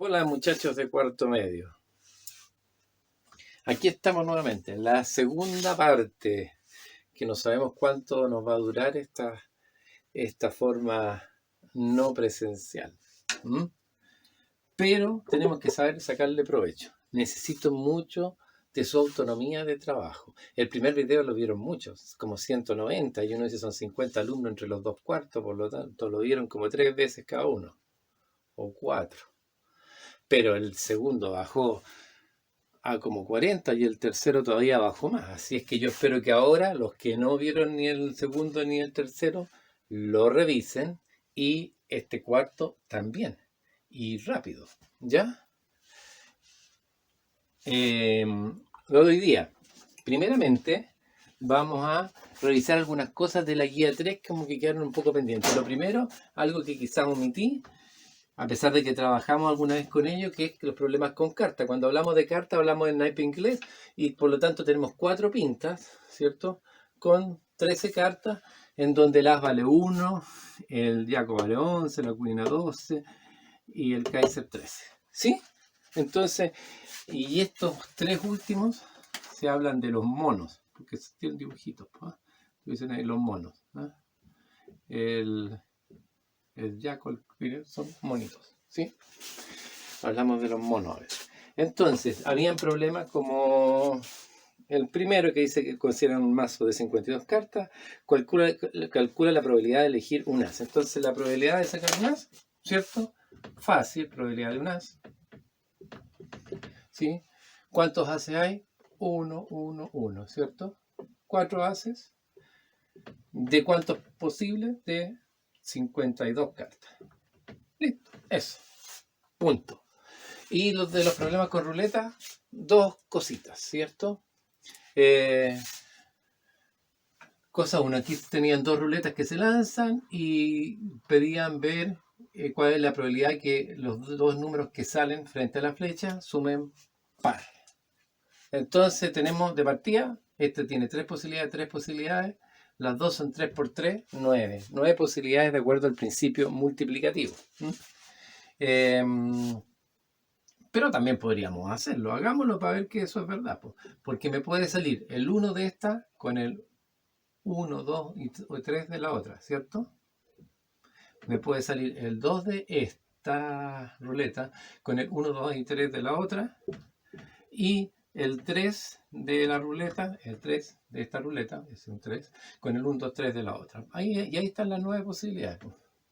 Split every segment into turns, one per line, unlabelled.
Hola muchachos de cuarto medio. Aquí estamos nuevamente, en la segunda parte, que no sabemos cuánto nos va a durar esta forma no presencial. ¿Mm? Pero tenemos que saber sacarle provecho. Necesito mucho de su autonomía de trabajo. El primer video lo vieron muchos, como 190, y uno dice son 50 alumnos entre los dos cuartos, por lo tanto lo vieron como 3 veces cada uno, o 4. Pero el segundo bajó a como 40 y el tercero todavía bajó más. Así es que yo espero que ahora los que no vieron ni el segundo ni el tercero lo revisen y este cuarto también. Y rápido, ¿ya? Lo de hoy día. Primeramente vamos a revisar algunas cosas de la guía 3 como que quedaron un poco pendientes. Lo primero, algo que quizás omití, a pesar de que trabajamos alguna vez con ello, que es los problemas con carta. Cuando hablamos de carta, hablamos en naipe inglés y por lo tanto tenemos 4 pintas, ¿cierto? Con 13 cartas, en donde el as vale 1, el Jaco vale 11, la Queen a 12 y el Kaiser 13. ¿Sí? Entonces, y estos 3 últimos se hablan de los monos, porque tienen dibujitos, ¿no? Dicen ahí los monos, ¿no? El Jaco, el Queen son monitos, ¿sí? Hablamos de los monos a veces. Entonces, habían problemas como el primero que dice que consideran un mazo de 52 cartas, calcula la probabilidad de elegir un as. Entonces, la probabilidad de sacar un as, ¿cierto? Fácil, probabilidad de un as. ¿Sí? ¿Cuántos ases hay? 1, 1, 1, ¿cierto? 4 ases. ¿De cuántos posibles? De 52 cartas. Listo, eso. Punto. Y los de los problemas con ruleta, 2 cositas, ¿cierto? Cosa 1, aquí tenían 2 ruletas que se lanzan y pedían ver cuál es la probabilidad de que los 2 números que salen frente a la flecha sumen par. Entonces tenemos de partida, este tiene 3 posibilidades, las dos son 3 por 3, 9. 9 posibilidades de acuerdo al principio multiplicativo. Pero también podríamos hacerlo, hagámoslo para ver que eso es verdad, porque me puede salir el 1 de esta con el 1, 2 y 3 de la otra, ¿cierto? Me puede salir el 2 de esta ruleta con el 1, 2 y 3 de la otra y el 3 de la ruleta, el 3 de esta ruleta, es un 3, con el 1, 2, 3 de la otra. Y ahí están las 9 posibilidades.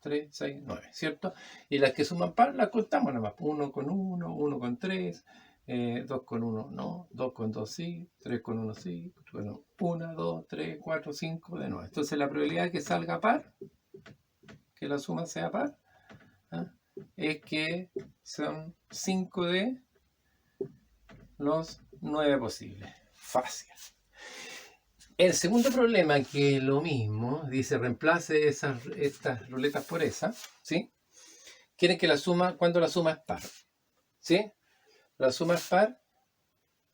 3, 6, 9, ¿cierto? Y las que suman par las contamos nada más. 1 con 1, 1 con 3, 2 con 1 no, 2 con 2 sí, 3 con 1 sí, bueno, 1, 2, 3, 4, 5 de 9. Entonces la probabilidad de que salga par, que la suma sea par, ¿eh? Es que son 5 de los 9 posibles. Fácil. El segundo problema, que es lo mismo, dice reemplace estas ruletas por esa, ¿sí? Quieren que la suma, cuando la suma es par, ¿sí? La suma es par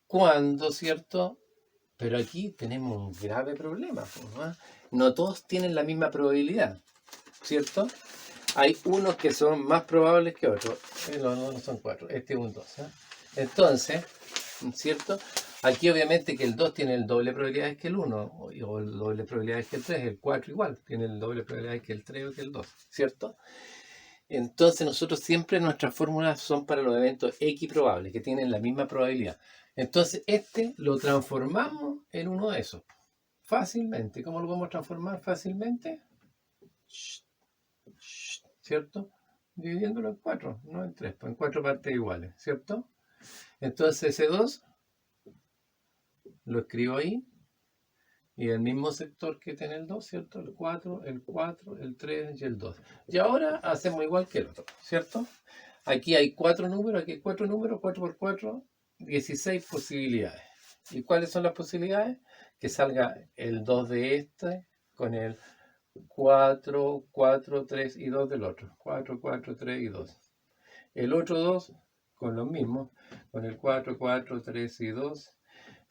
cuando, ¿cierto? Pero aquí tenemos un grave problema, ¿no? No todos tienen la misma probabilidad, ¿cierto? Hay unos que son más probables que otros. No son 4, este es un 2. Entonces, ¿cierto? Aquí obviamente que el 2 tiene el doble probabilidades que el 1, o el doble probabilidades que el 3, el 4 igual, tiene el doble probabilidades que el 3 o que el 2, ¿cierto? Entonces nosotros siempre nuestras fórmulas son para los eventos equiprobables, que tienen la misma probabilidad. Entonces este lo transformamos en uno de esos, fácilmente. ¿Cómo lo podemos transformar fácilmente? ¿Cierto? Dividiéndolo en 4, no en 3, pues en 4 partes iguales, ¿cierto? Entonces ese 2 lo escribo ahí, y el mismo sector que tiene el 2, ¿cierto? El 4, el 3 y el 2. Y ahora hacemos igual que el otro, ¿cierto? Aquí hay 4 números, aquí hay 4 números, 4 por 4, 16 posibilidades. ¿Y cuáles son las posibilidades? Que salga el 2 de este con el 4, 4, 3 y 2 del otro. 4, 4, 3 y 2. El otro 2 con los mismos, con el 4, 4, 3 y 2.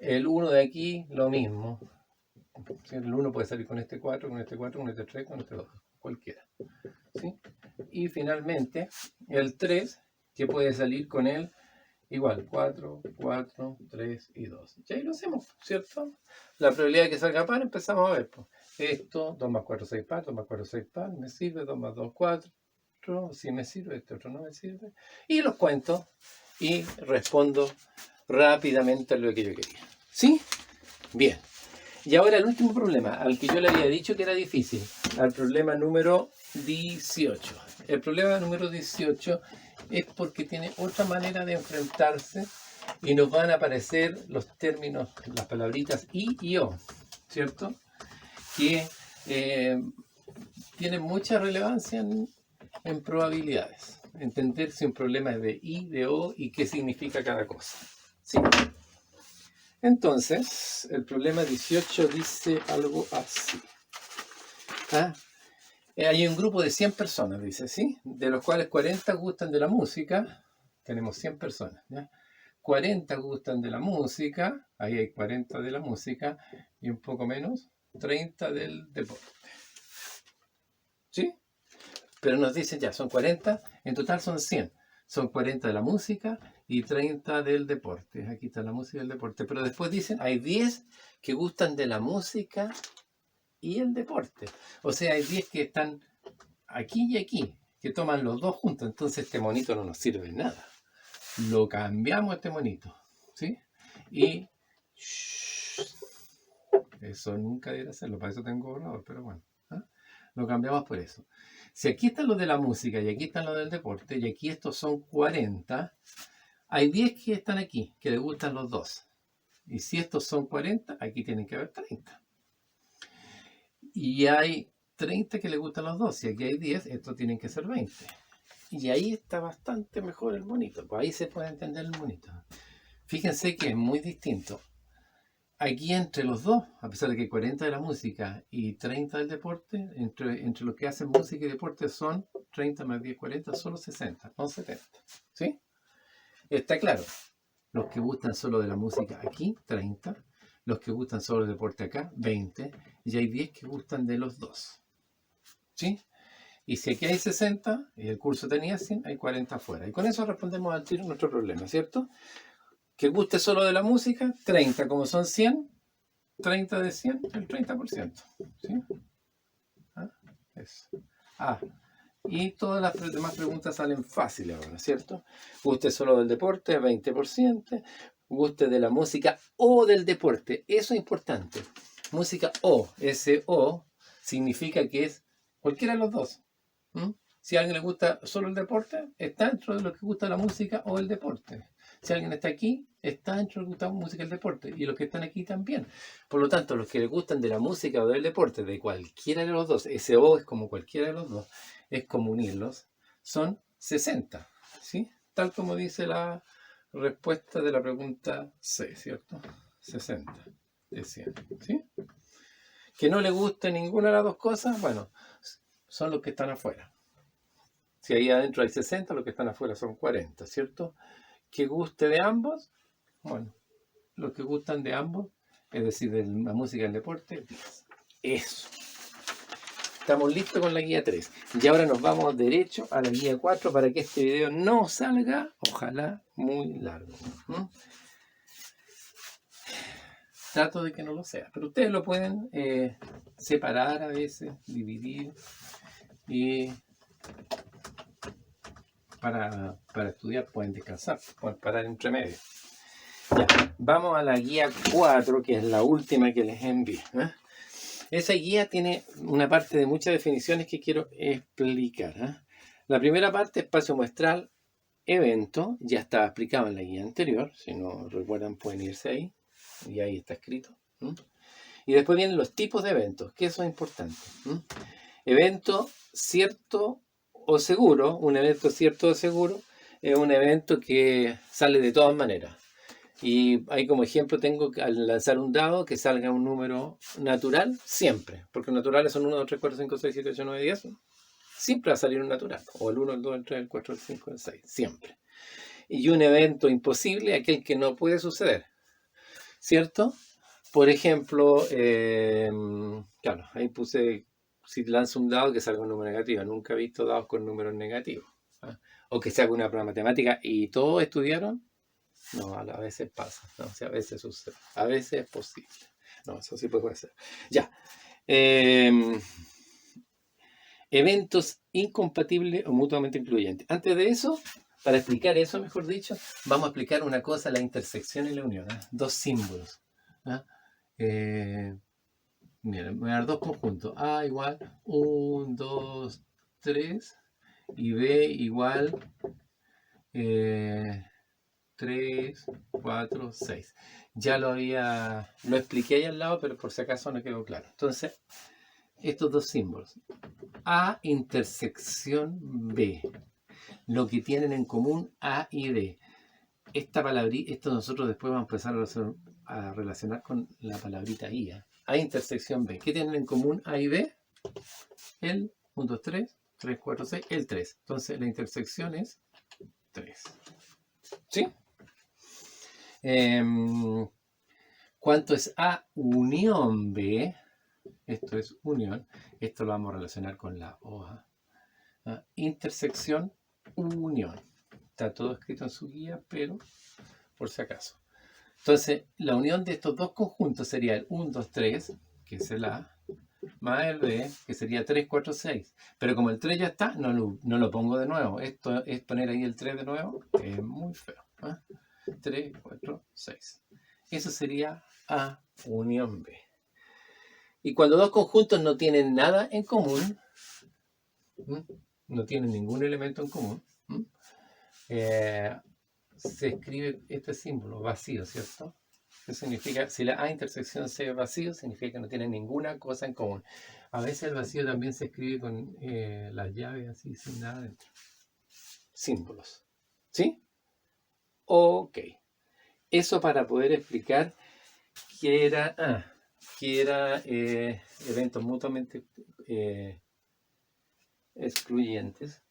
El 1 de aquí, lo mismo. El 1 puede salir con este 4, con este 4, con este 3, con este 2, cualquiera. ¿Sí? Y finalmente, el 3, ¿Qué puede salir con él? Igual, 4, 4, 3 y 2. Y ahí lo hacemos, ¿cierto? La probabilidad de que salga par, empezamos a ver. Pues. Esto, 2 más 4, 6 par, 2 más 4, 6 par, me sirve, 2 más 2, 4, sí me sirve, este otro no me sirve. Y los cuento y respondo rápidamente a lo que yo quería. ¿Sí? Bien. Y ahora el último problema, al que yo le había dicho que era difícil, al problema número 18. El problema número 18 es porque tiene otra manera de enfrentarse y nos van a aparecer los términos, las palabritas y o, ¿cierto? Que tienen mucha relevancia en probabilidades. Entender si un problema es de i, de o y qué significa cada cosa. ¿Sí? Entonces, el problema 18 dice algo así. ¿Ah? Hay un grupo de 100 personas, dice, ¿sí? De los cuales 40 gustan de la música. Tenemos 100 personas, ¿ya? 40 gustan de la música, ahí hay 40 de la música, y un poco menos, 30 del deporte. ¿Sí? Pero nos dicen ya, son 40, en total son 100. Son 40 de la música y 30 del deporte. Aquí está la música y el deporte. Pero después dicen, hay 10 que gustan de la música y el deporte. O sea, hay 10 que están aquí y aquí, que toman los dos juntos. Entonces este monito no nos sirve de nada. Lo cambiamos este monito. ¿Sí? Y eso nunca debería hacerlo. Para eso tengo borrador, pero bueno. ¿Ah? Lo cambiamos por eso. Si aquí están los de la música y aquí están los del deporte y aquí estos son 40, hay 10 que están aquí, que les gustan los dos. Y si estos son 40, aquí tienen que haber 30. Y hay 30 que les gustan los dos. Si aquí hay 10, estos tienen que ser 20. Y ahí está bastante mejor el monito. Pues ahí se puede entender el monito. Fíjense que es muy distinto. Aquí entre los dos, a pesar de que 40 de la música y 30 del deporte, entre los que hacen música y deporte son 30 más 10, 40, solo 60, no 70. ¿Sí? Está claro. Los que gustan solo de la música aquí, 30. Los que gustan solo del deporte acá, 20. Y hay 10 que gustan de los dos. ¿Sí? Y si aquí hay 60 y el curso tenía 100, hay 40 afuera. Y con eso respondemos al tiro nuestro problema, ¿cierto? Que guste solo de la música, 30. Como son 100, 30 de 100, el 30%. ¿Sí? ¿Ah? Eso. Y todas las demás preguntas salen fáciles ahora, ¿cierto? Guste solo del deporte, 20%. Guste de la música o del deporte. Eso es importante. Música o, S-O, significa que es cualquiera de los dos. ¿Mm? Si a alguien le gusta solo el deporte, está dentro de lo que gusta la música o el deporte. Si alguien está aquí, está dentro de lo que gusta la música y el deporte. Y los que están aquí también. Por lo tanto, los que les gustan de la música o del deporte, de cualquiera de los dos, ese O es como cualquiera de los dos, es como unirlos, son 60. ¿Sí? Tal como dice la respuesta de la pregunta C, ¿cierto? 60 de 100. ¿Sí? Que no le guste ninguna de las dos cosas, bueno, son los que están afuera. Si ahí adentro hay 60, los que están afuera son 40, ¿cierto? Que guste de ambos, bueno, los que gustan de ambos, es decir, de la música y el deporte, 10. Eso. Estamos listos con la guía 3. Y ahora nos vamos derecho a la guía 4 para que este video no salga, ojalá, muy largo. Trato de que no lo sea, pero ustedes lo pueden separar a veces, dividir y para estudiar pueden descansar, pueden parar entre medio. Ya, vamos a la guía 4, que es la última que les envié. Esa guía tiene una parte de muchas definiciones que quiero explicar. La primera parte, espacio muestral, evento, ya estaba explicado en la guía anterior, si no recuerdan pueden irse ahí, y ahí está escrito. Y después vienen los tipos de eventos, que eso es importante. Evento cierto o seguro, un evento cierto o seguro, es un evento que sale de todas maneras. Y ahí como ejemplo tengo que al lanzar un dado que salga un número natural siempre, porque naturales son 1, 2, 3, 4, 5, 6, 7, 8, 9, 10. Siempre va a salir un natural, o el 1, el 2, el 3, el 4, el 5, el 6, siempre. Y un evento imposible, aquel que no puede suceder, ¿cierto? Por ejemplo, claro, ahí puse, si lanzo un dado que salga un número negativo. Nunca he visto dados con números negativos. O que se haga una prueba de matemática y todos estudiaron. No, a veces pasa. No, o sea, a veces sucede. A veces es posible. No, eso sí puede ser. Ya. Eventos incompatibles o mutuamente excluyentes. Antes de eso, para explicar eso, mejor dicho, vamos a explicar una cosa, la intersección y la unión. Dos símbolos. Mira, me voy a dar dos conjuntos. A igual 1, 2, 3 y B igual 3, 4, 6. Ya lo expliqué ahí al lado, pero por si acaso no quedó claro. Entonces, estos dos símbolos. A intersección B. Lo que tienen en común A y B. Esta palabrita, esto nosotros después vamos a empezar a relacionar con la palabrita I. A intersección B. ¿Qué tienen en común A y B? El 1, 2, 3, 3, 4, 6, el 3. Entonces la intersección es 3. ¿Sí? ¿Cuánto es A unión B? Esto es unión. Esto lo vamos a relacionar con la OA. Intersección, unión. Está todo escrito en su guía, pero por si acaso. Entonces, la unión de estos dos conjuntos sería el 1, 2, 3, que es el A, más el B, que sería 3, 4, 6. Pero como el 3 ya está, no lo pongo de nuevo. Esto es poner ahí el 3 de nuevo, es muy feo. 3, 4, 6. Eso sería A unión B. Y cuando dos conjuntos no tienen nada en común, no tienen ningún elemento en común, se escribe este símbolo, vacío, ¿cierto? ¿Qué significa? Si la A intersección C es vacío, significa que no tienen ninguna cosa en común. A veces el vacío también se escribe con las llaves así, sin nada dentro. Símbolos. ¿Sí? Ok. Eso para poder explicar qué era eventos mutuamente excluyentes.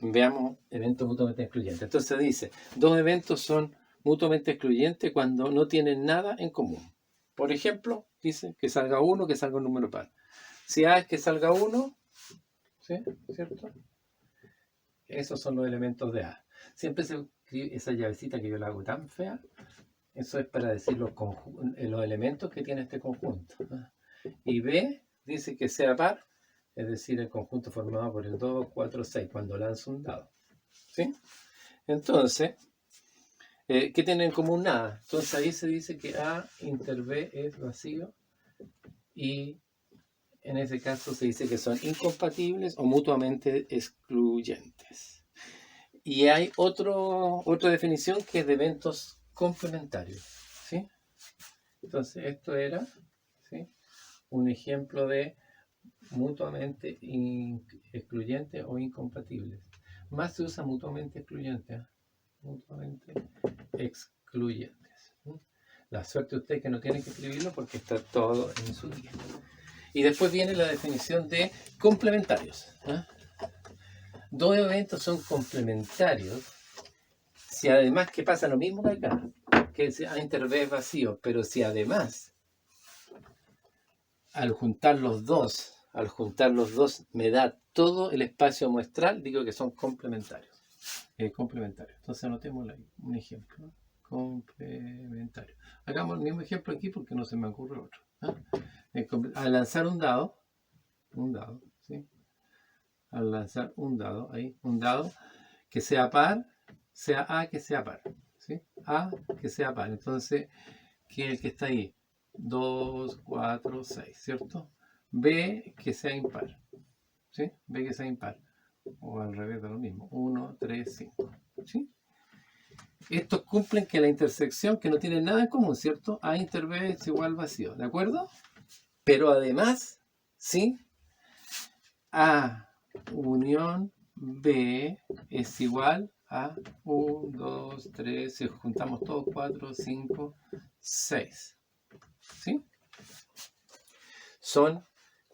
Veamos eventos mutuamente excluyentes. Entonces dice, dos eventos son mutuamente excluyentes cuando no tienen nada en común. Por ejemplo, dice que salga 1, que salga un número par. Si A es que salga 1, ¿sí? ¿Cierto? Esos son los elementos de A. Siempre se escribe esa llavecita que yo la hago tan fea. Eso es para decir los elementos que tiene este conjunto. Y B dice que sea par, es decir, el conjunto formado por el 2, 4, 6, cuando lanzo un dado. ¿Sí? Entonces, ¿qué tienen en común? Nada. Entonces ahí se dice que A inter B es vacío y en ese caso se dice que son incompatibles o mutuamente excluyentes. Y hay otra definición que es de eventos complementarios. ¿Sí? Entonces esto era, ¿sí?, un ejemplo de mutuamente excluyentes o incompatibles. Más se usa mutuamente excluyente. Mutuamente excluyentes. La suerte de usted que no tiene que escribirlo porque está todo en su guía. Y después viene la definición de complementarios. Dos eventos son complementarios si además que pasa lo mismo que acá, que A inter B es vacío, pero si además al juntar los dos me da todo el espacio muestral, digo que son complementarios. Entonces anotemos ahí un ejemplo. Complementario. Hagamos el mismo ejemplo aquí porque no se me ocurre otro. Al lanzar un dado, ¿sí? Al lanzar un dado, que sea par, sea A que sea par, ¿sí? A que sea par. Entonces, ¿qué es el que está ahí? 2, 4, 6, ¿cierto? B que sea impar, ¿sí? B que sea impar. O al revés de lo mismo. 1, 3, 5, ¿sí? Estos cumplen que la intersección, que no tiene nada en común, ¿cierto? A inter B es igual vacío, ¿de acuerdo? Pero además, ¿sí?, A unión B es igual a 1, 2, 3, si juntamos todos, 4, 5, 6. ¿Sí? Son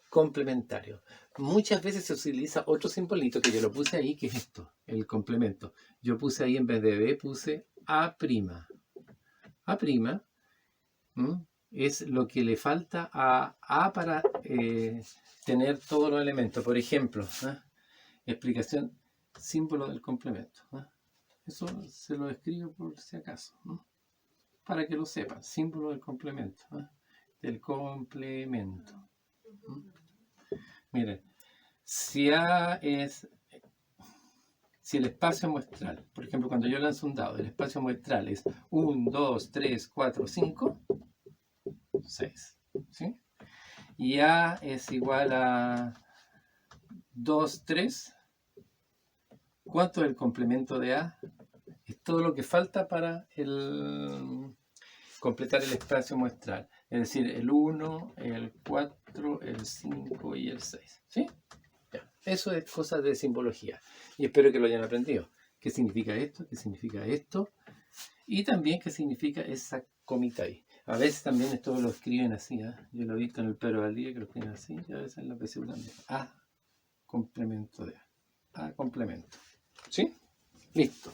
complementarios. Muchas veces se utiliza otro simbolito que yo lo puse ahí, que es esto, el complemento. Yo puse ahí en vez de B, puse A'. A', es lo que le falta a A para tener todos los elementos. Por ejemplo, explicación, símbolo del complemento. Eso se lo escribo por si acaso, para que lo sepan. Símbolo del complemento. Del complemento. Miren, si A es... Si el espacio muestral, por ejemplo, cuando yo lanzo un dado, el espacio muestral es 1, 2, 3, 4, 5, 6. ¿Sí? Y A es igual a 2, 3. ¿Cuánto es el complemento de A? Es todo lo que falta para completar el espacio muestral. Es decir, el 1, el 4, el 5 y el 6. ¿Sí? Ya. Eso es cosa de simbología. Y espero que lo hayan aprendido. ¿Qué significa esto? ¿Qué significa esto? Y también qué significa esa comita ahí. A veces también esto lo escriben así. Yo lo he visto en el Pedro Valdivia que lo escriben así. Y a veces en la PSU también. A complemento de A. A complemento. ¿Sí? Listo.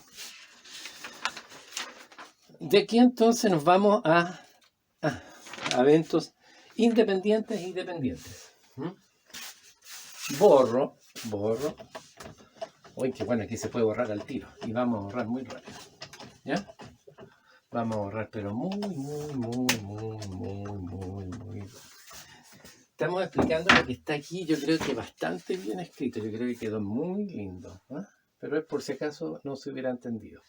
De aquí entonces nos vamos a eventos independientes y dependientes. Borro. Uy, qué bueno, aquí se puede borrar al tiro. Y vamos a borrar muy rápido. ¿Ya? Vamos a borrar, pero muy. Estamos explicando lo que está aquí. Yo creo que bastante bien escrito. Yo creo que quedó muy lindo. Pero es por si acaso no se hubiera entendido.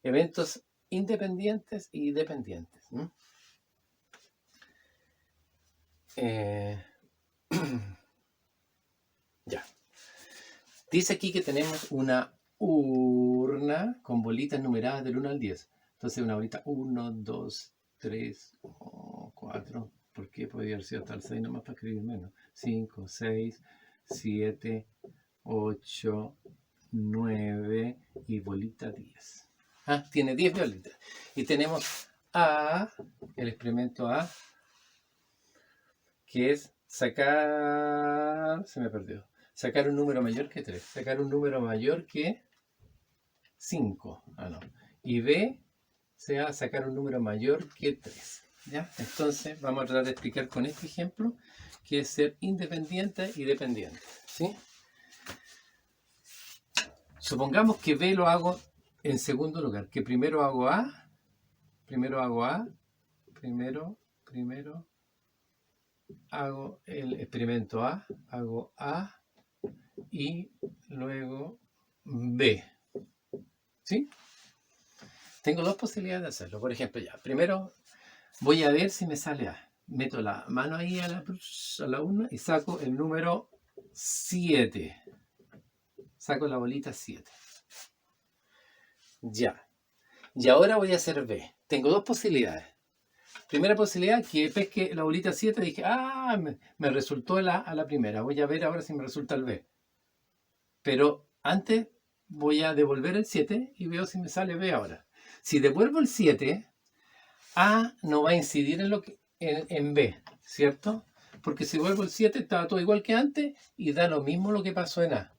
Eventos independientes y dependientes. Ya. Dice aquí que tenemos una urna con bolitas numeradas del 1 al 10. Entonces una bolita 1, 2, 3, 4. ¿Por qué podría haber sido hasta el 6 nomás para escribir menos? 5, 6, 7, 8, 9 y bolita 10. Tiene 10 bolitas. Y tenemos A, el experimento A, que es sacar... Se me perdió. Sacar un número mayor que 3. Sacar un número mayor que 5. No. Y B sea sacar un número mayor que 3. ¿Ya? Entonces vamos a tratar de explicar con este ejemplo que es ser independiente y dependiente. ¿Sí? Supongamos que B lo hago en segundo lugar. Que primero hago A. Primero hago el experimento A. Hago A. Y luego B. ¿Sí? Tengo dos posibilidades de hacerlo. Por ejemplo, ya, primero voy a ver si me sale A. Meto la mano ahí a la urna y saco el número 7. Saco la bolita 7. Ya. Y ahora voy a hacer B. Tengo dos posibilidades. Primera posibilidad, que pesque la bolita 7, dije, me resultó a la primera. Voy a ver ahora si me resulta el B. Pero antes voy a devolver el 7 y veo si me sale B ahora. Si devuelvo el 7, A no va a incidir en B, ¿cierto? Porque si devuelvo el 7 estaba todo igual que antes y da lo mismo lo que pasó en A.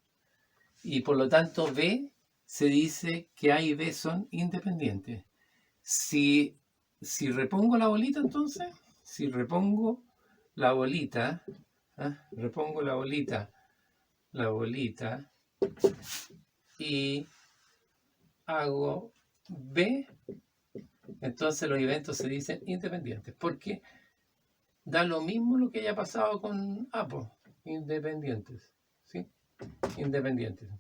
Y por lo tanto B se dice que A y B son independientes. Si repongo la bolita entonces, si repongo la bolita, y hago B, entonces los eventos se dicen independientes, porque da lo mismo lo que haya pasado con A, independientes, ¿sí? Independientes.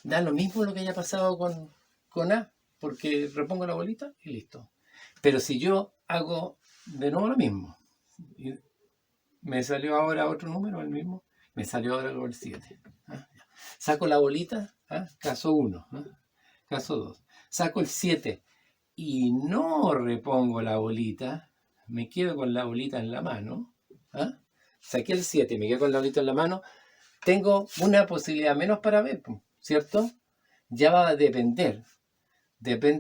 Da lo mismo lo que haya pasado con A, porque repongo la bolita y listo. Pero si yo hago de nuevo lo mismo, y me salió ahora otro número, el mismo, me salió ahora el 7. Saco la bolita, caso 1, caso 2. Saco el 7 y no repongo la bolita, me quedo con la bolita en la mano. Saqué el 7 y me quedo con la bolita en la mano, tengo una posibilidad menos para B, ¿cierto? Ya va a depende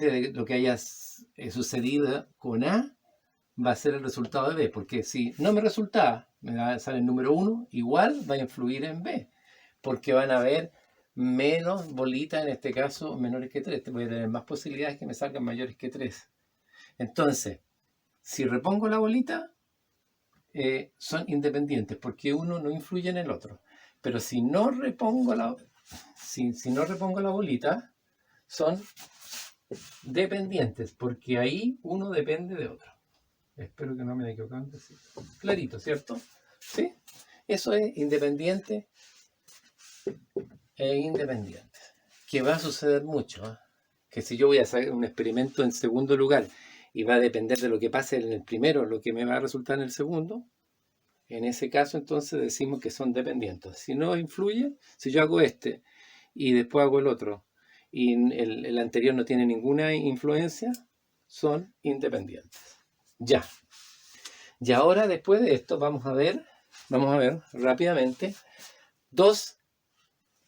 de lo que haya sucedido con A, va a ser el resultado de B, porque si no me resulta, me va a salir el número 1, igual va a influir en B, porque van a haber menos bolitas, en este caso menores que 3, voy a tener más posibilidades que me salgan mayores que 3. Entonces, Si repongo la bolita, son independientes porque uno no influye en el otro. Pero si no repongo si no repongo la bolita, son dependientes porque ahí uno depende de otro. Espero que no me haya equivocado antes. Sí. Clarito, ¿cierto? ¿Sí? Eso es independiente e independiente. Que va a suceder mucho. ¿Eh? Que si yo voy a hacer un experimento en segundo lugar y va a depender de lo que pase en el primero, lo que me va a resultar en el segundo, en ese caso entonces decimos que son dependientes. Si no influye, si yo hago este y después hago el otro y el anterior no tiene ninguna influencia, son independientes. Ya. Y ahora después de esto vamos a ver rápidamente dos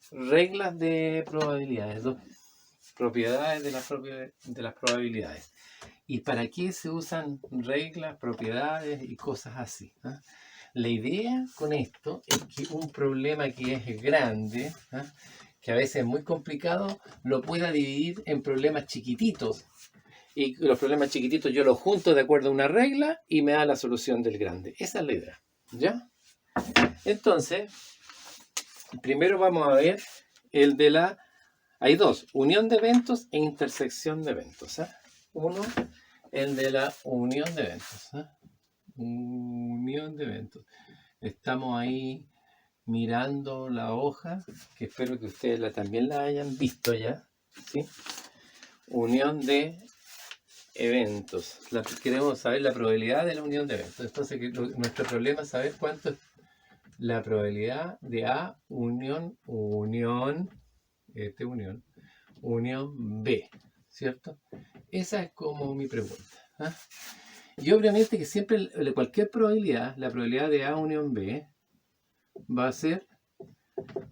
reglas de probabilidades, dos propiedades de las probabilidades. ¿Y para qué se usan reglas, propiedades y cosas así? ¿Eh? La idea con esto es que un problema que es grande, que a veces es muy complicado, lo pueda dividir en problemas chiquititos. Y los problemas chiquititos yo los junto de acuerdo a una regla y me da la solución del grande. Esa es la idea. ¿Ya? Entonces, primero vamos a ver el de la... Hay dos, unión de eventos e intersección de eventos. Uno, el de la unión de eventos. Unión de eventos. Estamos ahí mirando la hoja, que espero que ustedes también la hayan visto ya. ¿Sí? Unión de eventos. Queremos saber la probabilidad de la unión de eventos. Entonces, nuestro problema es saber cuánto es la probabilidad de A unión B, ¿cierto? Esa es como mi pregunta. ¿Ah? Y obviamente que siempre cualquier probabilidad, la probabilidad de A unión B va a ser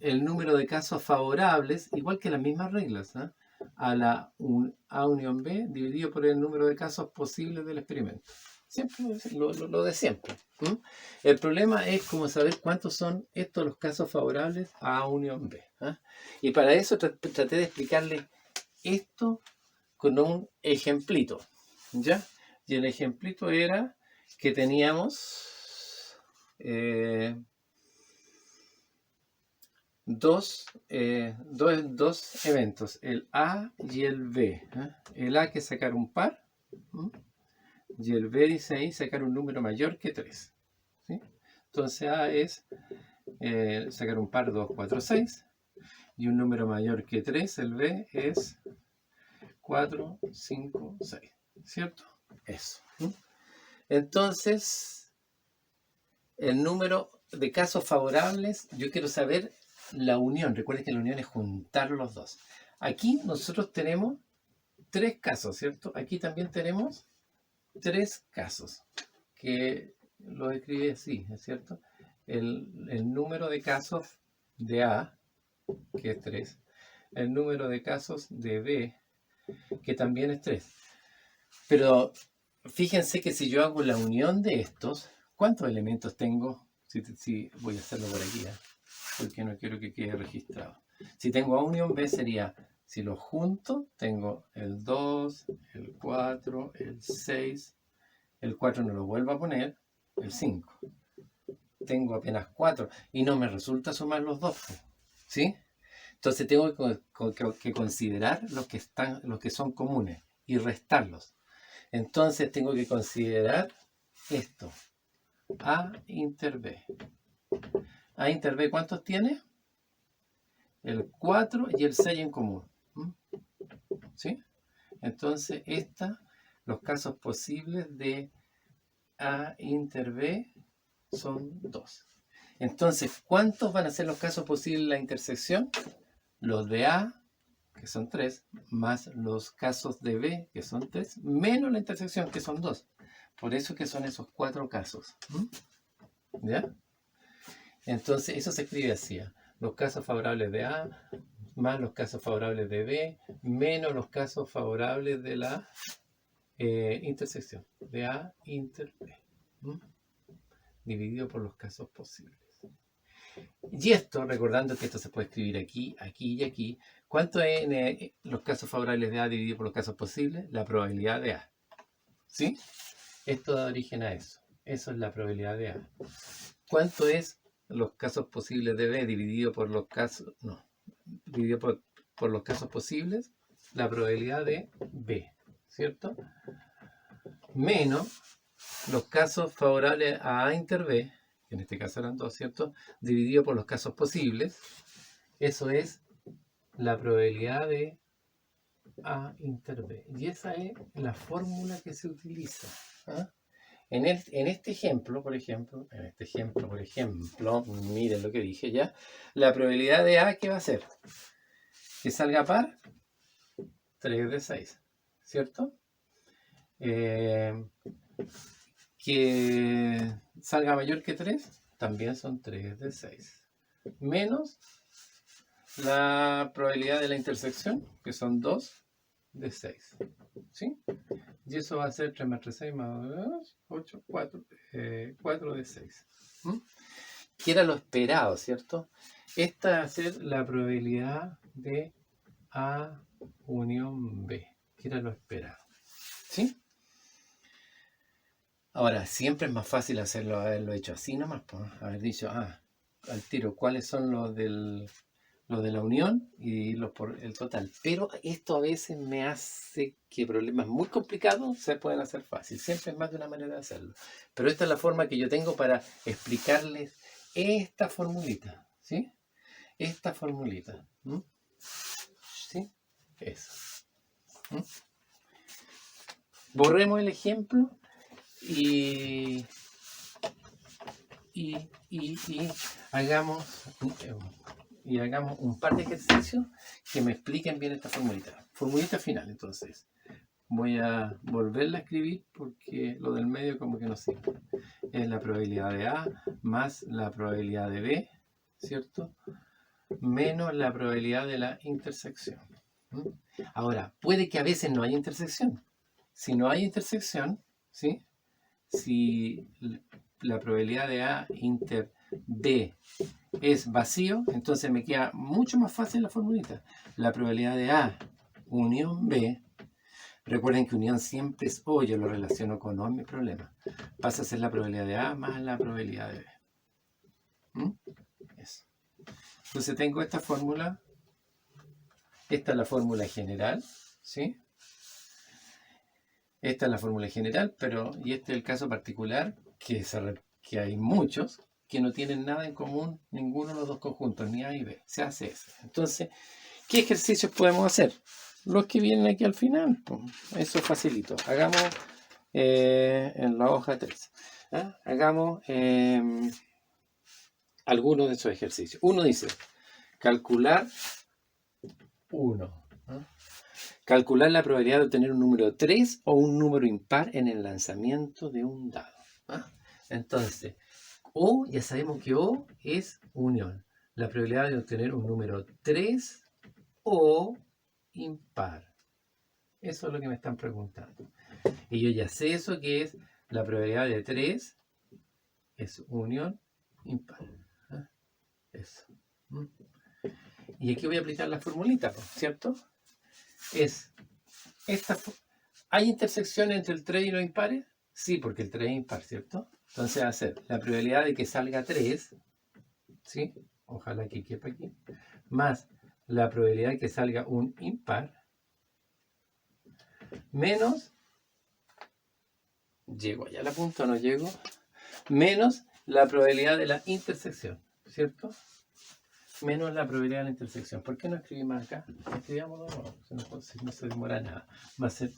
el número de casos favorables, igual que las mismas reglas, ¿eh? A la A unión B dividido por el número de casos posibles del experimento. Siempre lo de siempre. El problema es como saber cuántos son estos los casos favorables a A unión B. Y para eso traté de explicarle esto con un ejemplito. ¿Ya? Y el ejemplito era que teníamos dos eventos, el A y el B. El A que sacar un par, y el B dice ahí sacar un número mayor que 3. ¿Sí? Entonces A es sacar un par 2, 4, 6, y un número mayor que 3, el B es 4, 5, 6. ¿Cierto? Eso. Entonces, el número de casos favorables, yo quiero saber la unión. Recuerden que la unión es juntar los dos. Aquí nosotros tenemos 3 casos, ¿cierto? Aquí también tenemos 3 casos, que lo escribe así, ¿es cierto? El número de casos de A, que es 3, el número de casos de B, que también es 3. Pero fíjense que si yo hago la unión de estos, ¿cuántos elementos tengo? Si voy a hacerlo por aquí, porque no quiero que quede registrado. Si tengo A unión B sería, si los junto, tengo el 2, el 4, el 6, el 4 no lo vuelvo a poner, el 5. Tengo apenas 4 y no me resulta sumar los dos, ¿sí? Entonces tengo que considerar los que son comunes y restarlos. Entonces tengo que considerar esto, A inter B. A inter B, ¿cuántos tiene? El 4 y el 6 en común. ¿Sí? Entonces, los casos posibles de A inter B son 2. Entonces, ¿cuántos van a ser los casos posibles de la intersección? Los de A, que son 3, más los casos de B, que son 3, menos la intersección, que son 2. Por eso que son esos 4 casos. ¿Ya? Entonces, eso se escribe así. Los casos favorables de A, más los casos favorables de B, menos los casos favorables de la intersección, de A inter B. Dividido por los casos posibles. Y esto, recordando que esto se puede escribir aquí, aquí y aquí, ¿cuánto es los casos favorables de A dividido por los casos posibles? La probabilidad de A. ¿Sí? Esto da origen a eso. Eso es la probabilidad de A. ¿Cuánto es los casos posibles de B dividido por los casos... No, dividido por los casos posibles? La probabilidad de B, ¿cierto? Menos los casos favorables a A inter B, que en este caso eran 2, ¿cierto? Dividido por los casos posibles. Eso es la probabilidad de A inter B. Y esa es la fórmula que se utiliza. ¿Ah? En este ejemplo, por ejemplo, miren lo que dije ya, la probabilidad de A, ¿qué va a ser? Que salga par, 3 de 6, ¿cierto? Que salga mayor que 3, también son 3 de 6. Menos la probabilidad de la intersección, que son 2 de 6. ¿Sí? Y eso va a ser 3 más 3, 6 más 2, 8, 4, 4 de 6. ¿Mm? Que era lo esperado, ¿cierto? Esta va a ser la probabilidad de A unión B, que era lo esperado. ¿Sí? Ahora, siempre es más fácil haberlo hecho así nomás, pues, haber dicho, al tiro, ¿cuáles son los de la unión? Y dividirlos por el total. Pero esto a veces me hace que problemas muy complicados se pueden hacer fácil. Siempre es más de una manera de hacerlo. Pero esta es la forma que yo tengo para explicarles esta formulita, ¿sí? Esta formulita. ¿Sí? Eso. Borremos el ejemplo y hagamos un par de ejercicios que me expliquen bien esta formulita. Formulita final, entonces. Voy a volverla a escribir porque lo del medio como que no sirve. Es la probabilidad de A más la probabilidad de B, ¿cierto? Menos la probabilidad de la intersección. Ahora, puede que a veces no haya intersección. Si no hay intersección, ¿sí? Si la probabilidad de A inter B es vacío, entonces me queda mucho más fácil la formulita. La probabilidad de A unión B, recuerden que unión siempre es O, yo lo relaciono con O en mi problema. Pasa a ser la probabilidad de A más la probabilidad de B. Eso. Entonces tengo esta fórmula. Esta es la fórmula general, ¿sí? Esta es la fórmula general, y este es el caso particular, que hay muchos que no tienen nada en común, ninguno de los dos conjuntos, ni A ni B. Se hace eso. Entonces, ¿qué ejercicios podemos hacer? Los que vienen aquí al final. Eso es facilito. Hagamos en la hoja 3. Hagamos algunos de esos ejercicios. Uno dice, calcular 1. Calcular la probabilidad de obtener un número 3 o un número impar en el lanzamiento de un dado. Entonces, O, ya sabemos que O es unión. La probabilidad de obtener un número 3 o impar. Eso es lo que me están preguntando. Y yo ya sé eso, que es la probabilidad de 3 es unión impar. Eso. Y aquí voy a aplicar la formulita, ¿cierto? ¿Hay intersección entre el 3 y los impares? Sí, porque el 3 es impar, ¿cierto? Entonces va a ser la probabilidad de que salga 3, ¿sí? Ojalá que quepa aquí, más la probabilidad de que salga un impar, menos, ¿llego allá a la punta o no llego? Menos la probabilidad de la intersección, ¿cierto? Menos la probabilidad de la intersección. ¿Por qué no escribimos acá? Escribámoslo, no se demora nada. Va a ser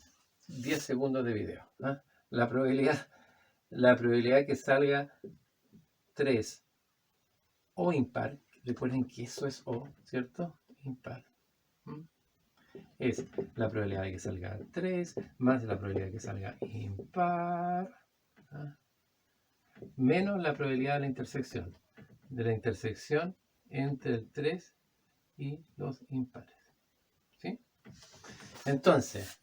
10 segundos de video. La probabilidad que salga 3 o impar, recuerden que eso es O, ¿cierto? Impar. Es la probabilidad de que salga 3 más la probabilidad de que salga impar, menos la probabilidad de la intersección. De la intersección entre el 3 y los impares. ¿Sí? Entonces,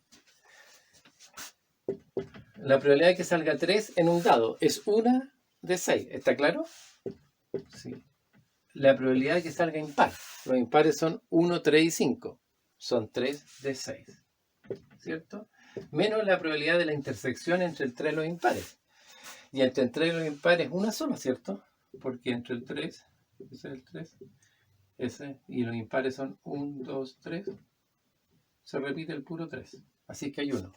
la probabilidad de que salga 3 en un dado es 1 de 6. ¿Está claro? Sí. La probabilidad de que salga impar. Los impares son 1, 3 y 5. Son 3 de 6. ¿Cierto? menos la probabilidad de la intersección entre el 3 y los impares. Y entre el 3 y los impares una sola, ¿cierto? Porque entre el 3, ese es el 3, ese, y los impares son 1, 2, 3, se repite el puro 3. Así que hay 1.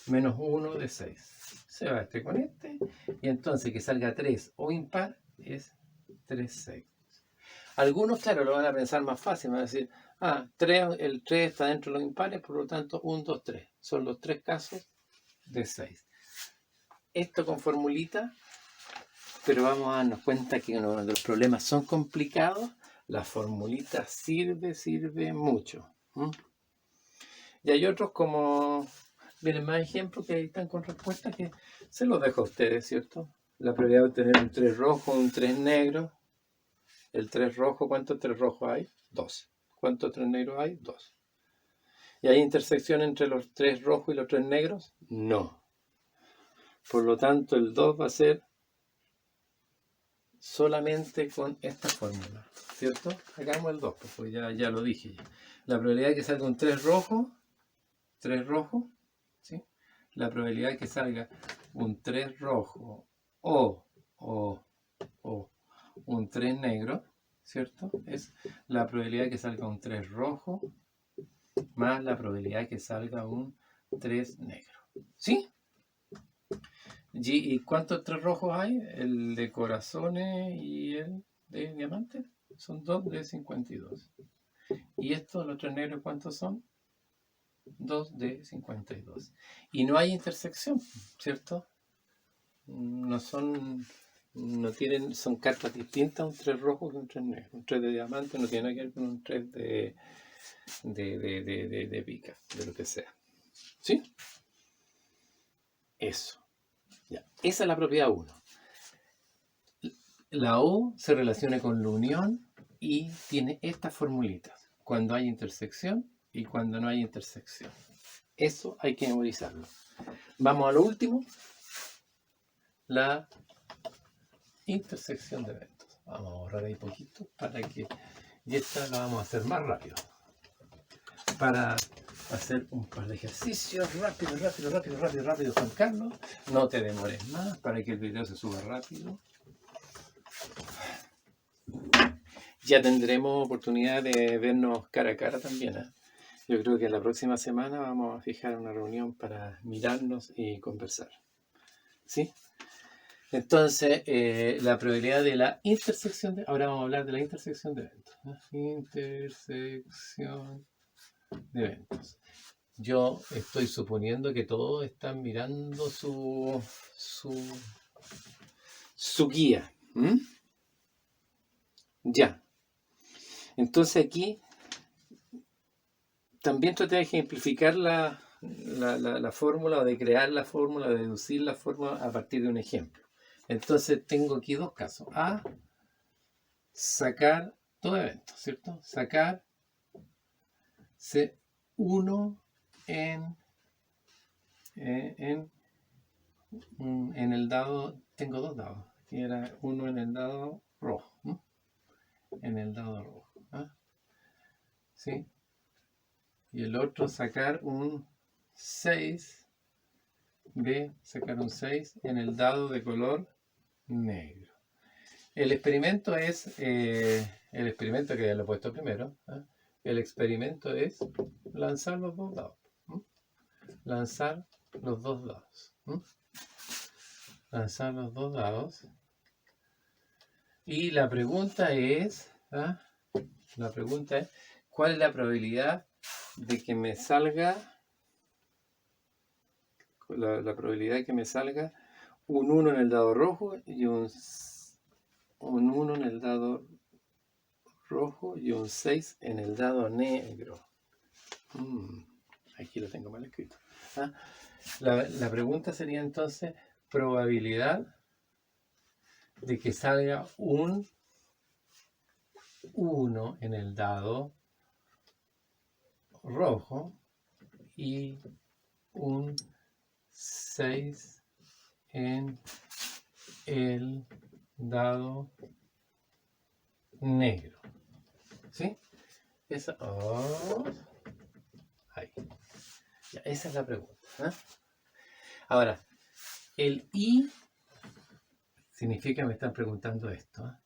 Menos 1 de 6. Se va este con este. Y entonces que salga 3 o impar es 3, 6. Algunos, claro, lo van a pensar más fácil. Van a decir, el 3 está dentro de los impares, por lo tanto 1, 2, 3. Son los 3 casos de 6. Esto con formulita, pero vamos a darnos cuenta que cuando los problemas son complicados, la formulita sirve mucho. Y hay otros como, vienen más ejemplos que están con respuestas que se los dejo a ustedes, ¿cierto? La probabilidad de obtener un 3 rojo, un 3 negro. El 3 rojo, ¿cuántos 3 rojos hay? 2. ¿Cuántos 3 negros hay? 2. ¿Y hay intersección entre los 3 rojos y los 3 negros? No. Por lo tanto, el 2 va a ser solamente con esta fórmula, ¿cierto? Hagamos el 2, pues ya lo dije. La probabilidad de que salga un 3 rojo, ¿sí? La probabilidad de que salga un 3 rojo o un 3 negro, ¿cierto? Es la probabilidad de que salga un 3 rojo más la probabilidad de que salga un 3 negro. ¿Sí? ¿Y cuántos 3 rojos hay? El de corazones y el de diamantes. Son 2 de 52. ¿Y estos, los 3 negros, cuántos son? 2 de 52. Y no hay intersección, ¿cierto? Son cartas distintas, un 3 rojo que un 3 negro. Un 3 de diamante no tiene nada que ver con un 3 de pica, de lo que sea. ¿Sí? Eso. Ya. Esa es la propiedad 1. La O se relaciona con la unión y tiene estas formulitas. Cuando hay intersección y cuando no hay intersección. Eso hay que memorizarlo. Vamos a lo último. La intersección de eventos. Vamos a ahorrar ahí poquito para que... Y esta la vamos a hacer más rápido. Para hacer un par de ejercicios rápido, Juan Carlos. No te demores más para que el video se suba rápido. Ya tendremos oportunidad de vernos cara a cara también, ¿eh? Yo creo que la próxima semana vamos a fijar una reunión para mirarnos y conversar. ¿Sí? Entonces, la probabilidad de la intersección de... Ahora vamos a hablar de la intersección de eventos. Intersección de eventos. Yo estoy suponiendo que todos están mirando su guía. Ya. Entonces aquí también traté de ejemplificar la fórmula, o de crear la fórmula, de deducir la fórmula a partir de un ejemplo. Entonces tengo aquí dos casos. A, sacar todo evento, ¿cierto? Sacar C1 en el dado, tengo dos dados, que era uno en el dado rojo, ¿no? En el dado rojo, ¿sí? Y el otro sacar un 6 en el dado de color negro. El experimento es, el experimento que ya lo he puesto primero, el experimento es lanzar los dos dados. Lanzar los dos dados. Lanzar los dos dados. Y la pregunta es, ¿cuál es la probabilidad de que me salga, la probabilidad de que me salga un 1 en el dado rojo y un 1 en el dado rojo y un 6 en el dado negro? Aquí lo tengo mal escrito. La pregunta sería entonces, probabilidad de que salga un 1 en el dado rojo y un 6 en el dado negro. ¿Sí? Esa. Ahí. Ya, esa es la pregunta. Ahora, el I significa, me están preguntando esto.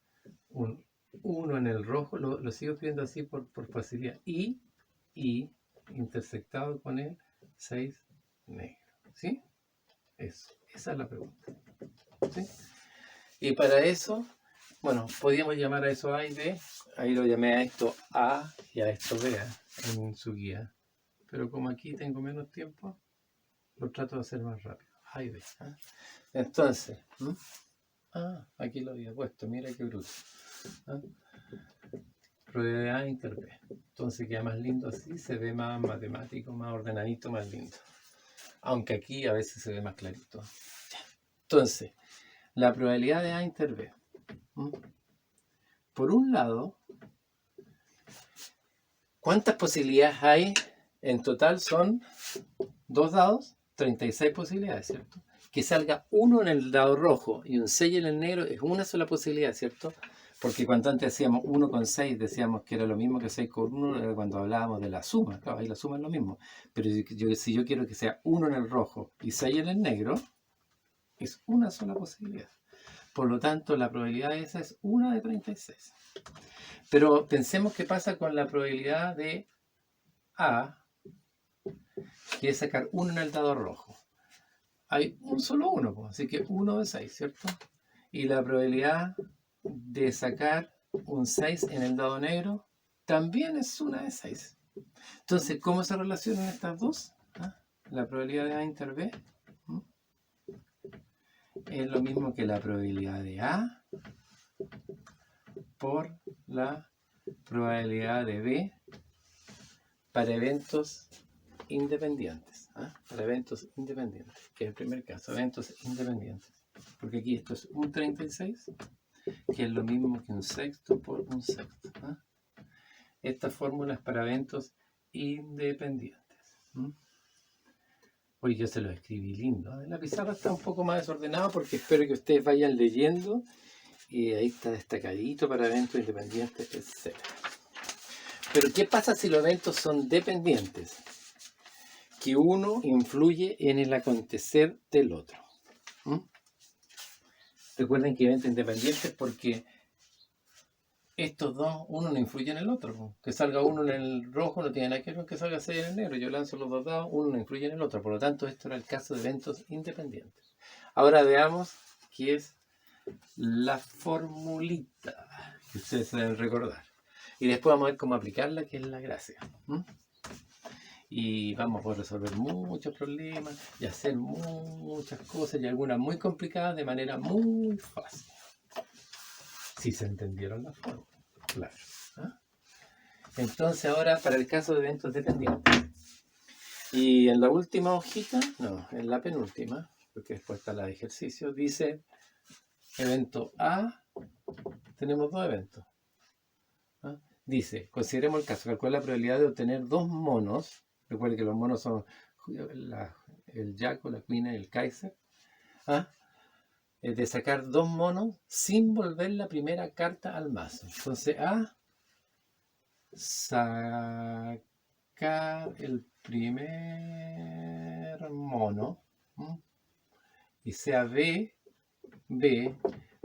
Un 1 en el rojo, lo sigo escribiendo así por facilidad. I intersectado con el 6 negro. ¿Sí? Eso, esa es la pregunta. ¿Sí? Y para eso, bueno, podríamos llamar a eso A y B. Ahí lo llamé a esto A y a esto B en su guía. Pero como aquí tengo menos tiempo, lo trato de hacer más rápido. A y B. Entonces, aquí lo había puesto, mira qué bruto. Probabilidad inter B. Entonces queda más lindo así, se ve más matemático, más ordenadito, más lindo. Aunque aquí a veces se ve más clarito. Entonces, la probabilidad de A inter B. Por un lado, ¿cuántas posibilidades hay? En total son 2 dados, 36 posibilidades, ¿cierto? Que salga 1 en el dado rojo y un 6 en el negro es una sola posibilidad, ¿cierto? Porque cuando antes decíamos 1 con 6, decíamos que era lo mismo que 6 con 1, era cuando hablábamos de la suma. Claro, ahí la suma es lo mismo. Pero si yo quiero que sea 1 en el rojo y 6 en el negro, es una sola posibilidad. Por lo tanto, la probabilidad de esa es 1 de 36. Pero pensemos qué pasa con la probabilidad de A, que es sacar 1 en el dado rojo. Hay un solo 1, así que 1 de 6, ¿cierto? Y la probabilidad de sacar un 6 en el dado negro también es 1 de 6. Entonces, ¿cómo se relacionan estas dos? La probabilidad de A inter B es lo mismo que la probabilidad de A por la probabilidad de B para eventos independientes. Para eventos independientes, que es el primer caso, eventos independientes. Porque aquí esto es un 36, que es lo mismo que un sexto por un sexto. Esta fórmula es para eventos independientes. Hoy yo se lo escribí lindo. La pizarra está un poco más desordenada porque espero que ustedes vayan leyendo. Y ahí está destacadito para eventos independientes, etc. Pero ¿qué pasa si los eventos son dependientes? Que uno influye en el acontecer del otro. Recuerden que eventos independientes porque estos dos, uno no influye en el otro. Que salga uno en el rojo no tiene nada que ver con que salga 6 en el negro. Yo lanzo los dos dados, uno no influye en el otro. Por lo tanto, esto era el caso de eventos independientes. Ahora veamos qué es la formulita que ustedes deben recordar. Y después vamos a ver cómo aplicarla, que es la gracia. Y vamos a poder resolver muchos problemas y hacer muchas cosas y algunas muy complicadas de manera muy fácil. Si se entendieron las fórmulas, claro. Entonces ahora para el caso de eventos dependientes. Y en la última hojita, no, en la penúltima, porque después está la de ejercicio, dice evento A, tenemos dos eventos. Dice, consideremos el caso, calcula la probabilidad de obtener dos monos. Recuerden que los monos son el Jaco, la Queen y el Kaiser. De sacar dos monos sin volver la primera carta al mazo. Entonces A, sacar el primer mono. Y sea B,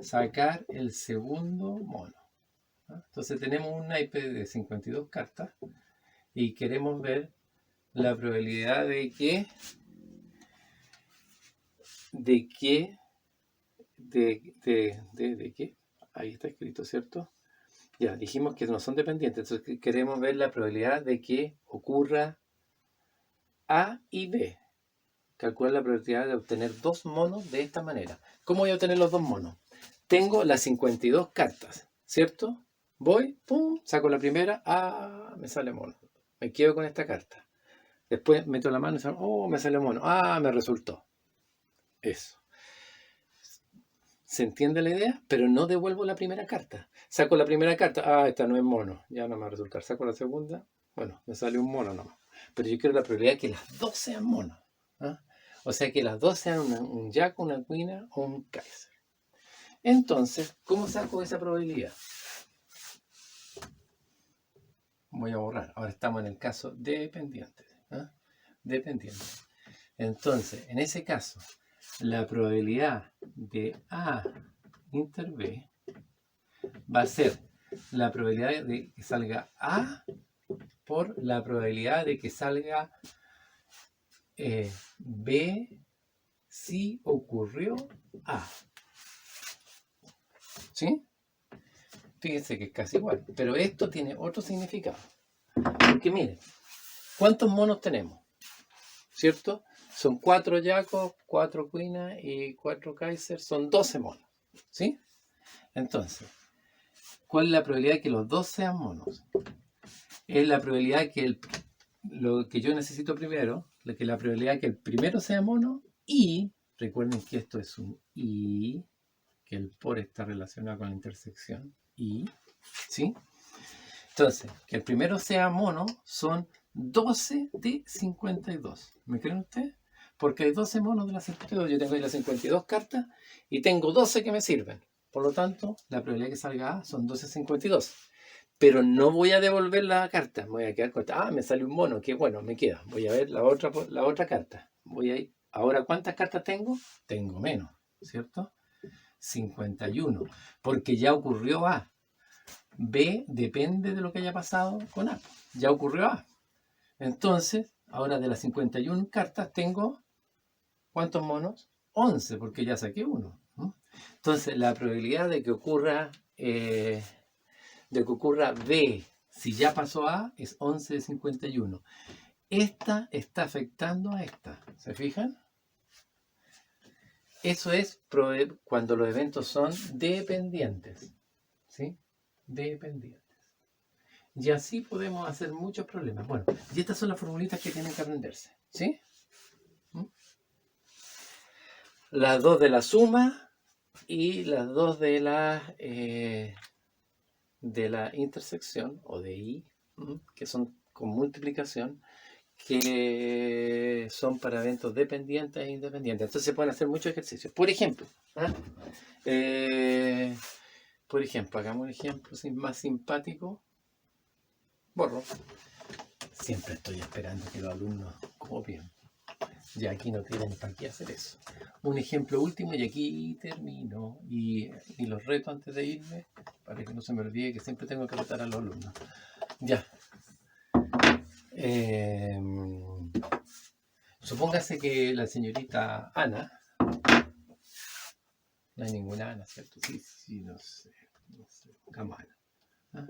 sacar el segundo mono. Entonces tenemos un naipe de 52 cartas y queremos ver la probabilidad de que ahí está escrito, ¿cierto? Ya, dijimos que no son dependientes, entonces queremos ver la probabilidad de que ocurra A y B. Calcular la probabilidad de obtener dos monos de esta manera. ¿Cómo voy a obtener los dos monos? Tengo las 52 cartas, ¿cierto? Voy, pum, saco la primera, me sale mono. Me quedo con esta carta. Después meto la mano y me sale mono. Me resultó. Eso. ¿Se entiende la idea? Pero no devuelvo la primera carta. Saco la primera carta, esta no es mono, ya no me va a resultar. Saco la segunda, bueno, me sale un mono nomás. Pero yo quiero la probabilidad de que las dos sean monos. O sea, que las dos sean un Jack, una Queen o un Kaiser. Entonces, ¿cómo saco esa probabilidad? Voy a borrar. Ahora estamos en el caso dependiente. dependiente. Entonces, en ese caso, la probabilidad de A inter B va a ser la probabilidad de que salga A por la probabilidad de que salga B si ocurrió A. ¿Sí? Fíjense que es casi igual, pero esto tiene otro significado. Porque miren, ¿cuántos monos tenemos? ¿Cierto? Son 4 Jacobs, 4 Quina y 4 Kaiser, son 12 monos. ¿Sí? Entonces, ¿cuál es la probabilidad de que los dos sean monos? Es la probabilidad que lo que yo necesito primero, que la probabilidad de que el primero sea mono y, recuerden que esto es un y, que el por está relacionado con la intersección y, ¿sí? Entonces, que el primero sea mono son 12 de 52. ¿Me creen ustedes? Porque hay 12 monos de las 52. Yo tengo ahí las 52 cartas y tengo 12 que me sirven. Por lo tanto, la probabilidad de que salga A son 12,52. Pero no voy a devolver la carta. Me voy a quedar con esta. Me sale un mono. Qué bueno, me queda. Voy a ver la otra carta. Voy a ir. Ahora, ¿cuántas cartas tengo? Tengo menos, ¿cierto? 51. Porque ya ocurrió A. B depende de lo que haya pasado con A. Ya ocurrió A. Entonces, ahora de las 51 cartas tengo, ¿cuántos monos? 11, porque ya saqué uno. Entonces, la probabilidad de que ocurra B, si ya pasó A, es 11 de 51. Esta está afectando a esta. ¿Se fijan? Eso es cuando los eventos son dependientes. ¿Sí? Dependientes. Y así podemos hacer muchos problemas. Bueno, y estas son las formulitas que tienen que aprenderse. ¿Sí? Las dos de la suma y las dos de la intersección o de I, que son con multiplicación, que son para eventos dependientes e independientes. Entonces se pueden hacer muchos ejercicios. Por ejemplo, hagamos un ejemplo más simpático. Borro. Siempre estoy esperando que los alumnos copien. Y aquí no tienen para qué hacer eso. Un ejemplo último y aquí termino. Y los reto antes de irme para que no se me olvide que siempre tengo que retar a los alumnos. Ya. Supóngase que la señorita Ana. No hay ninguna Ana, ¿cierto? Sí, no sé. Pongamos Ana.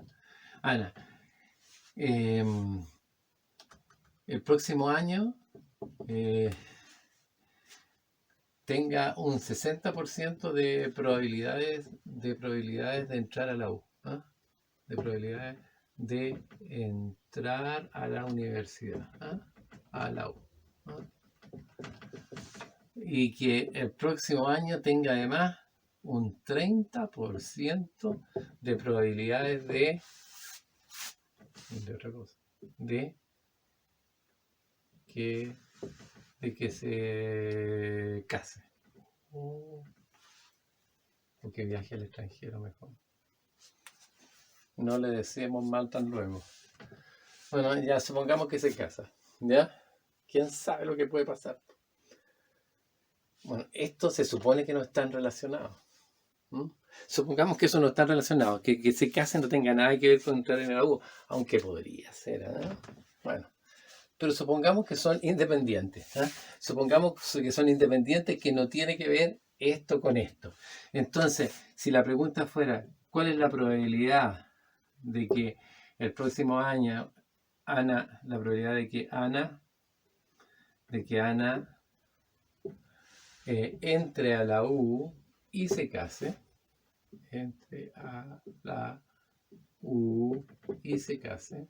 Ana. El próximo año tenga un 60% de probabilidades de entrar a la U. De probabilidades de entrar a la universidad. A la U. Y que el próximo año tenga además un 30% de probabilidades de otra cosa. De que se case o que viaje al extranjero mejor. No le deseemos mal tan luego. Bueno, ya supongamos que se casa, ¿ya? ¿Quién sabe lo que puede pasar? Bueno, esto se supone que no están relacionados. Supongamos que eso no está relacionado, que se casen no tenga nada que ver con entrar en la U, aunque podría ser, Bueno. Pero supongamos que son independientes. Supongamos que son independientes que no tiene que ver esto con esto. Entonces, si la pregunta fuera, ¿cuál es la probabilidad de que el próximo año la probabilidad de que Ana entre a la U y se case? Entre a la U y se case.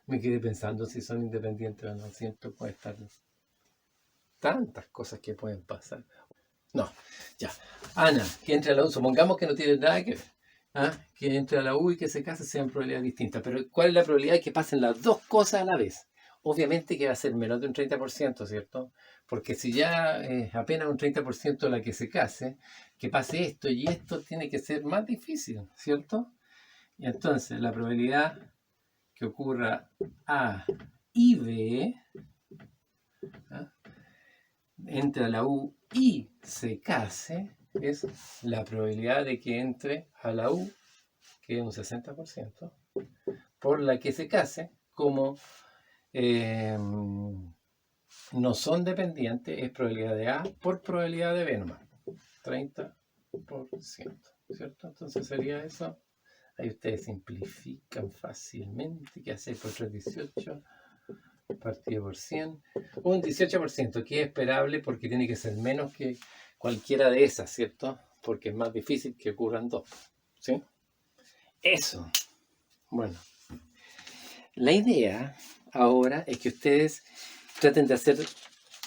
Me quedé pensando si son independientes o no. Siento puede estar tantas cosas que pueden pasar. No, ya. Ana, que entre a la U, supongamos que no tiene nada que ver. Que entre a la U y que se case sean probabilidades distintas. Pero ¿cuál es la probabilidad de que pasen las dos cosas a la vez? Obviamente que va a ser menos de un 30%, ¿cierto? Porque si ya es apenas un 30% la que se case, que pase esto y esto tiene que ser más difícil, ¿cierto? Y entonces la probabilidad que ocurra A y B, ¿ah? Entre a la U y se case, es la probabilidad de que entre a la U, que es un 60%, por la que se case, como no son dependientes, es probabilidad de A por probabilidad de B nomás, 30%, ¿cierto? Entonces sería eso. Ahí ustedes simplifican fácilmente. ¿Qué hace por 318? Partido por 100. Un 18%, que es esperable porque tiene que ser menos que cualquiera de esas, ¿cierto? Porque es más difícil que ocurran dos. ¿Sí? Eso. Bueno. La idea ahora es que ustedes traten de hacer,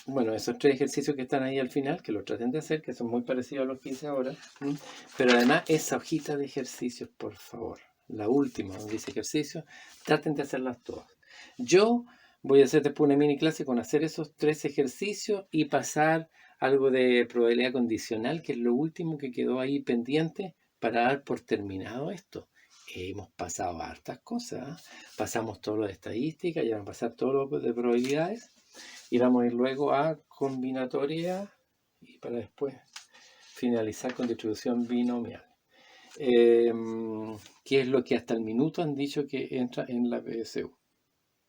bueno, esos 3 ejercicios que están ahí al final, que los traten de hacer, que son muy parecidos a los que hice ahora. Pero además esa hojita de ejercicios, por favor, la última donde dice ejercicios, traten de hacerlas todas. Yo voy a hacer después una mini clase con hacer esos 3 ejercicios y pasar algo de probabilidad condicional, que es lo último que quedó ahí pendiente para dar por terminado esto. Hemos pasado hartas cosas, pasamos todo lo de estadística, ya van a pasar todo lo de probabilidades y vamos a ir luego a combinatoria y para después finalizar con distribución binomial, que es lo que hasta el minuto han dicho que entra en la PSU.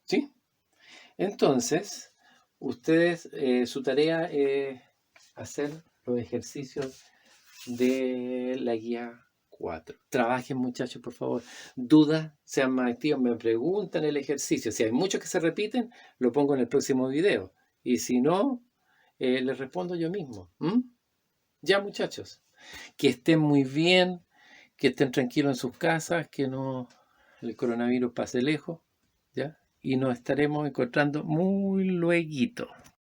¿Sí? Entonces, ustedes, su tarea es hacer los ejercicios de la guía 4. Trabajen, muchachos, por favor. Dudas, sean más activos, me preguntan el ejercicio. Si hay muchos que se repiten, lo pongo en el próximo video. Y si no, les respondo yo mismo. Ya, muchachos. Que estén muy bien, que estén tranquilos en sus casas, que no el coronavirus pase lejos, ¿ya? Y nos estaremos encontrando muy lueguito.